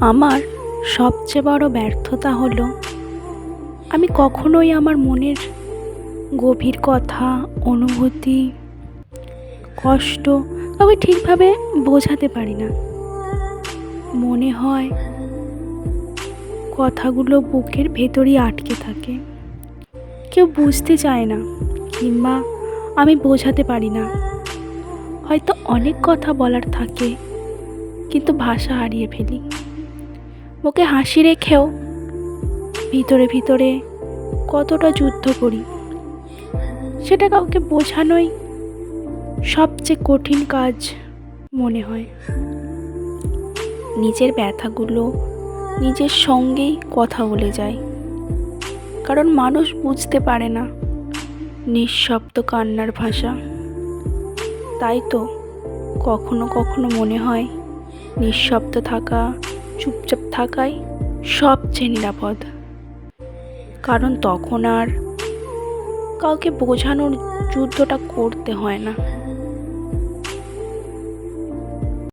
আমার সবচেয়ে বড় ব্যর্থতা হলো আমি কখনোই আমার মনের গভীর কথা, অনুভূতি, কষ্ট কাউকে ঠিকভাবে বোঝাতে পারি না। মনে হয় কথাগুলো বুকের ভেতরই আটকে থাকে, কেউ বুঝতে চায় না, কিংবা আমি বোঝাতে পারি না। হয়তো অনেক কথা বলার থাকে, কিন্তু ভাষা হারিয়ে ফেলি। মুখে হাসি রেখেও ভিতরে ভিতরে কতটা যুদ্ধ করি, সেটা কাউকে বোঝানোই সবচেয়ে কঠিন কাজ মনে হয়। নিজের ব্যথাগুলো নিজের সঙ্গেই কথা বলে যায়, কারণ মানুষ বুঝতে পারে না নিঃশব্দ কান্নার ভাষা। তাই তো কখনো কখনো মনে হয় নিঃশব্দ থাকা, চুপচাপ থাকাই সবচেয়ে নিরাপদ। কারণ তখন আর কাউকে বোঝানোর যুদ্ধটা করতে হয় না।